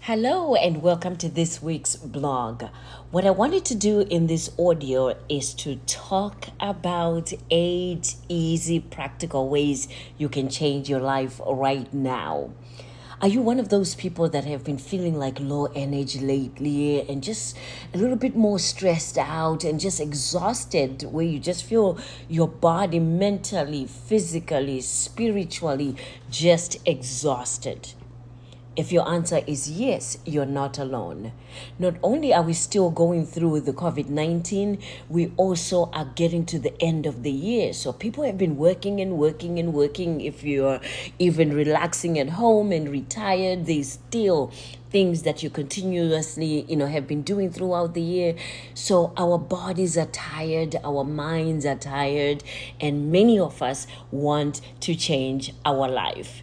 Hello and welcome to this week's blog. What I wanted to do in this audio is to talk about 8 easy practical ways you can change your life right now. Are you one of those people that have been feeling like low energy lately and just a little bit more stressed out and just exhausted, where you just feel your body mentally, physically, spiritually just exhausted? If your answer is yes, you're not alone. Not only are we still going through the COVID 19, we also are getting to the end of the year. So people have been working and working and working. If you're even relaxing at home and retired, there's still things that you continuously have been doing throughout the year. So our bodies are tired, our minds are tired, and many of us want to change our life.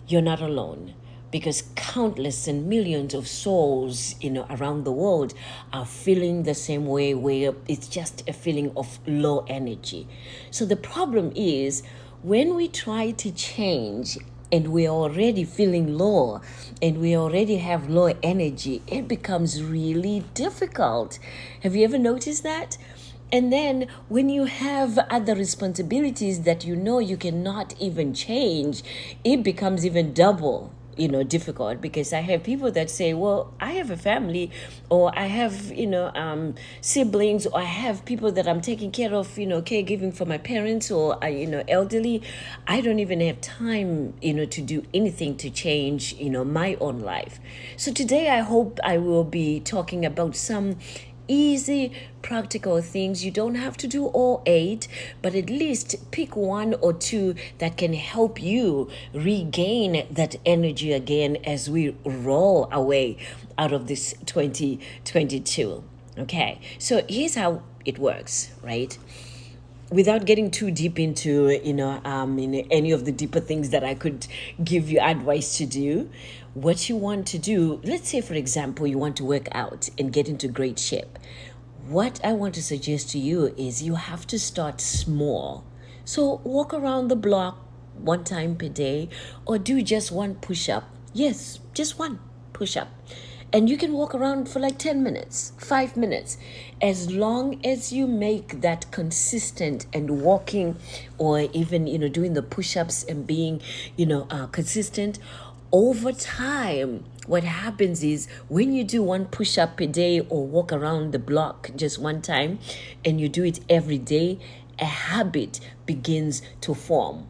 You're not alone, because countless and millions of souls around the world are feeling the same way, where it's just a feeling of low energy. So the problem is, when we try to change and we're already feeling low and we already have low energy, it becomes really difficult. Have you ever noticed that? And then when you have other responsibilities that you cannot even change, it becomes even double difficult, because I have people that say, well, I have a family, or I have siblings, or I have people that I'm taking care of, caregiving for my parents, or elderly. I don't even have time to do anything to change my own life. So today I hope I will be talking about some easy practical things. You don't have to do all 8, but at least pick 1 or 2 that can help you regain that energy again as we roll away out of this 2022. Okay, so here's how it works, right? Without getting too deep into in any of the deeper things that I could give you advice to do, what you want to do, let's say for example you want to work out and get into great shape. What I want to suggest to you is you have to start small. So walk around the block 1 time per day, or do just 1 push-up. Yes, just 1 push-up. And you can walk around for like 10 minutes, 5 minutes. As long as you make that consistent and walking, or even, doing the push-ups and being, consistent over time, what happens is, when you do 1 push-up a day or walk around the block just 1 time, and you do it every day, a habit begins to form.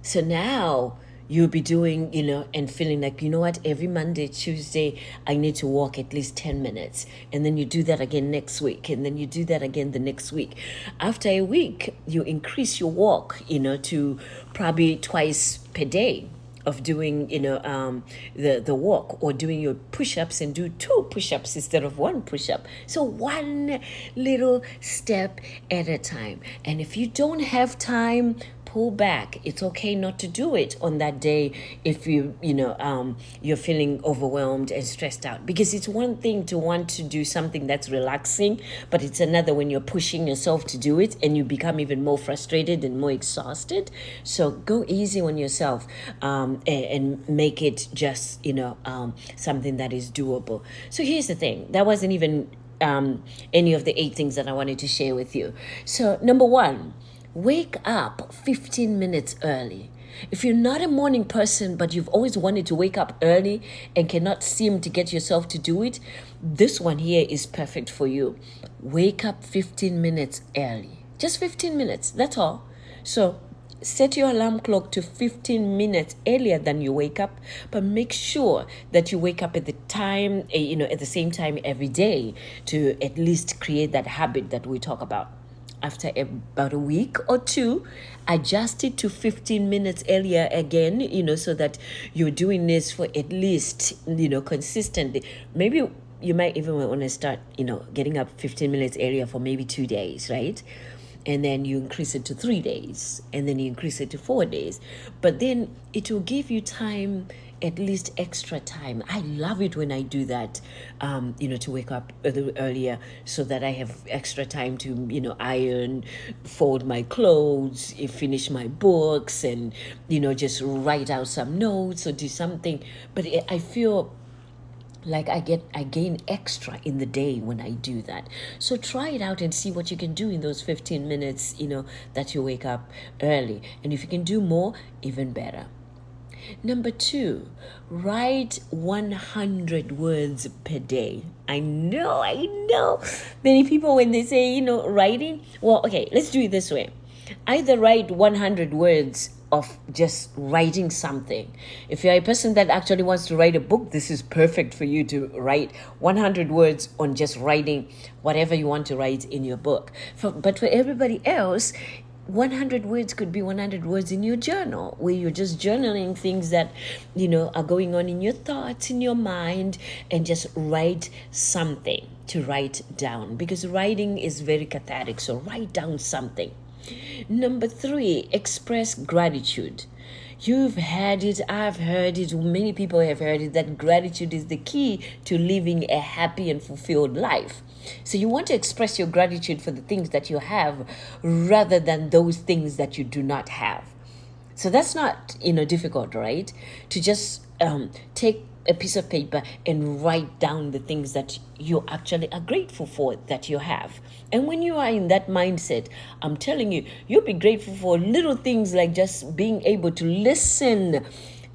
So now you'll be doing, and feeling like, what, every Monday, Tuesday, I need to walk at least 10 minutes. And then you do that again next week. And then you do that again the next week. After a week, you increase your walk, to probably twice per day of doing the walk, or doing your push-ups, and do 2 push-ups instead of 1 push-up. So one little step at a time. And if you don't have time, pull back. It's okay not to do it on that day if you're feeling overwhelmed and stressed out, because it's one thing to want to do something that's relaxing, but it's another when you're pushing yourself to do it and you become even more frustrated and more exhausted. So go easy on yourself, and make it just something that is doable. So here's the thing, that wasn't even any of the 8 things that I wanted to share with you. So number 1, wake up 15 minutes early. If you're not a morning person, but you've always wanted to wake up early and cannot seem to get yourself to do it, this one here is perfect for you. Wake up 15 minutes early. Just 15 minutes, that's all. So set your alarm clock to 15 minutes earlier than you wake up, but make sure that you wake up at the time, at the same time every day, to at least create that habit that we talk about. After about a week or 2, adjust it to 15 minutes earlier again, so that you're doing this for at least, consistently. Maybe you might even want to start, getting up 15 minutes earlier for maybe 2 days, right? And then you increase it to 3 days, and then you increase it to 4 days. But then it will give you time, at least extra time. I love it when I do that, to wake up a little earlier, so that I have extra time to, iron, fold my clothes, finish my books, and, just write out some notes or do something. But I feel Like I gain extra in the day when I do that. So try it out and see what you can do in those 15 minutes, that you wake up early. And if you can do more, even better. Number two, write 100 words per day. I know. Many people, when they say, writing, well, okay, let's do it this way. Either write 100 words of just writing something. If you're a person that actually wants to write a book, this is perfect for you to write 100 words on just writing whatever you want to write in your book. But for everybody else, 100 words could be 100 words in your journal, where you're just journaling things that are going on in your thoughts, in your mind, and just write something to write down, because writing is very cathartic. So write down something. Number three, express gratitude. You've heard it, I've heard it, many people have heard it, that gratitude is the key to living a happy and fulfilled life. So you want to express your gratitude for the things that you have rather than those things that you do not have. So that's not, difficult, right? To just take a piece of paper and write down the things that you actually are grateful for that you have. And when you are in that mindset, I'm telling you, you'll be grateful for little things like just being able to listen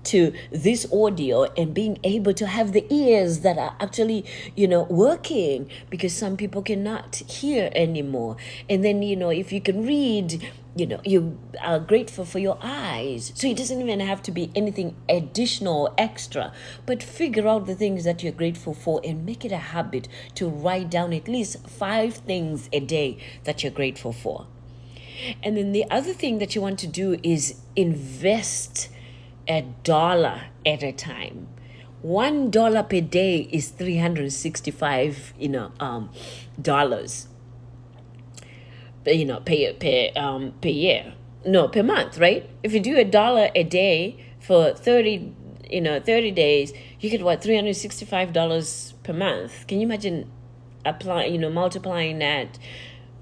to this audio and being able to have the ears that are actually, working, because some people cannot hear anymore. And then, if you can read, you are grateful for your eyes. So it doesn't even have to be anything additional or extra, but figure out the things that you're grateful for and make it a habit to write down at least 5 things a day that you're grateful for. And then the other thing that you want to do is invest $1 at a time. $1 per day is $365, dollars. Per year. No, per month, right? If you do $1 a day for 30 days, you get $365 per month. Can you imagine multiplying that?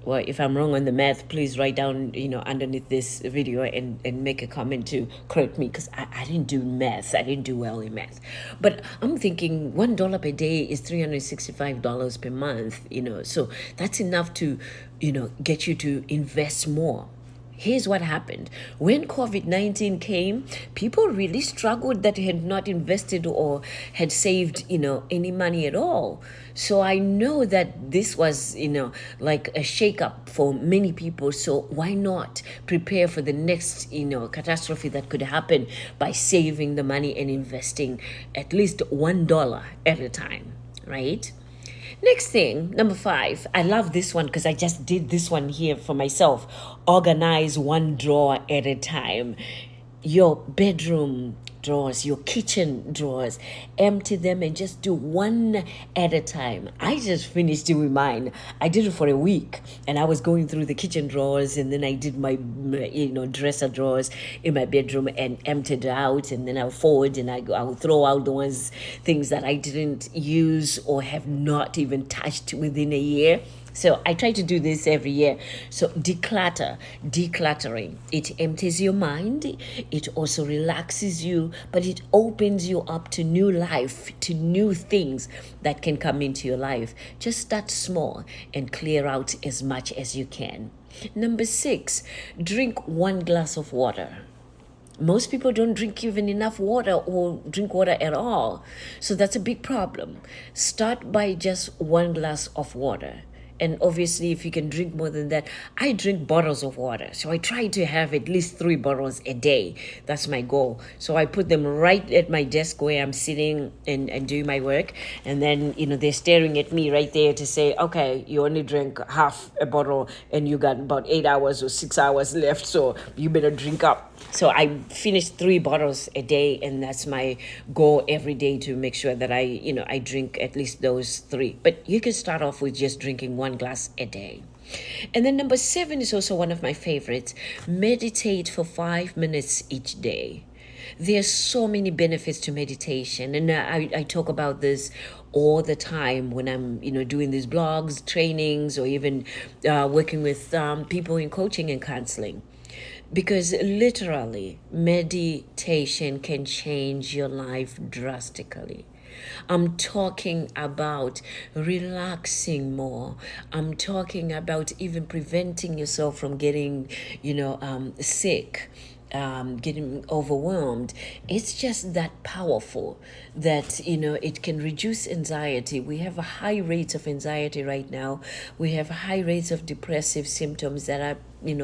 Well, if I'm wrong on the math, please write down, underneath this video and make a comment to correct me, because I didn't do math. I didn't do well in math. But I'm thinking $1 per day is $365 per month, so that's enough to, get you to invest more. Here's what happened. When COVID-19 came, people really struggled that had not invested or had saved, any money at all. So I know that this was, like a shakeup for many people. So why not prepare for the next, catastrophe that could happen by saving the money and investing at least $1 at a time, right? Next thing, number 5. I love this one because I just did this one here for myself. Organize one drawer at a time. Your bedroom drawers, your kitchen drawers, empty them and just do one at a time. I just finished doing mine. I did it for a week, and I was going through the kitchen drawers, and then I did my dresser drawers in my bedroom and emptied out, and then I'll fold and I'll throw out the things that I didn't use or have not even touched within a year. So I try to do this every year. So decluttering. It empties your mind. It also relaxes you, but it opens you up to new life, to new things that can come into your life. Just start small and clear out as much as you can. Number 6, drink 1 glass of water. Most people don't drink even enough water or drink water at all. So that's a big problem. Start by just 1 glass of water. And obviously, if you can drink more than that, I drink bottles of water. So I try to have at least 3 bottles a day. That's my goal. So I put them right at my desk where I'm sitting and doing my work. And then, they're staring at me right there to say, okay, you only drank half a bottle and you got about 8 hours or 6 hours left. So you better drink up. So I finish 3 bottles a day, and that's my goal every day, to make sure that I drink at least those 3. But you can start off with just drinking 1 glass a day. And then number 7 is also one of my favorites. Meditate for 5 minutes each day. There's so many benefits to meditation, and I talk about this all the time when I'm doing these blogs, trainings, or even working with people in coaching and counseling. Because literally, meditation can change your life drastically. I'm talking about relaxing more. I'm talking about even preventing yourself from getting, sick, getting overwhelmed. It's just that powerful that, it can reduce anxiety. We have a high rates of anxiety right now. We have high rates of depressive symptoms that are,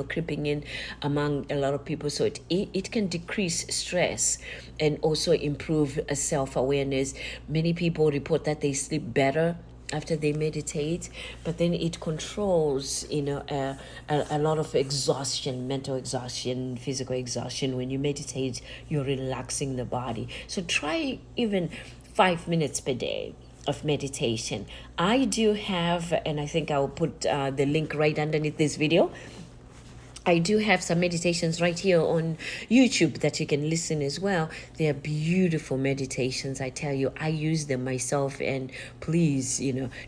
creeping in among a lot of people. So it can decrease stress and also improve self-awareness. Many people report that they sleep better after they meditate, but then it controls, a lot of exhaustion, mental exhaustion, physical exhaustion. When you meditate, you're relaxing the body. So try even 5 minutes per day of meditation. I do have, and I think I'll put the link right underneath this video. I do have some meditations right here on YouTube that you can listen as well. They are beautiful meditations. I tell you, I use them myself, and please,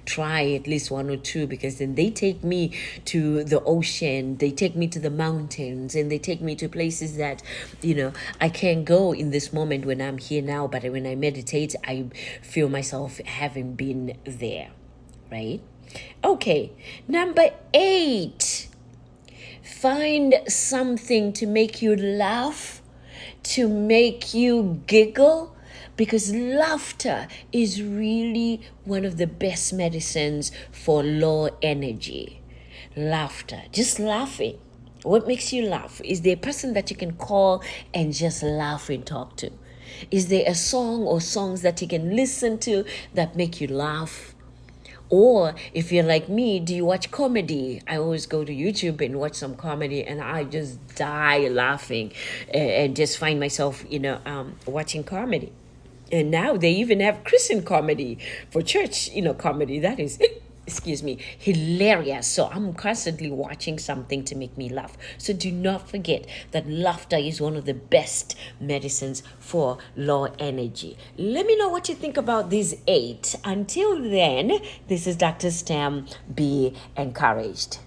try at least one or two, because then they take me to the ocean, they take me to the mountains, and they take me to places that, I can't go in this moment when I'm here now, but when I meditate, I feel myself having been there, right? Okay, number 8. Find something to make you laugh, to make you giggle, because laughter is really one of the best medicines for low energy. Laughter, just laughing. What makes you laugh? Is there a person that you can call and just laugh and talk to? Is there a song or songs that you can listen to that make you laugh? Or if you're like me, do you watch comedy? I always go to YouTube and watch some comedy, and I just die laughing and just find myself, watching comedy. And now they even have Christian comedy for church, comedy. That is, excuse me, hilarious. So I'm constantly watching something to make me laugh. So do not forget that laughter is one of the best medicines for low energy. Let me know what you think about these 8. Until then, this is Dr. Stam. Be encouraged.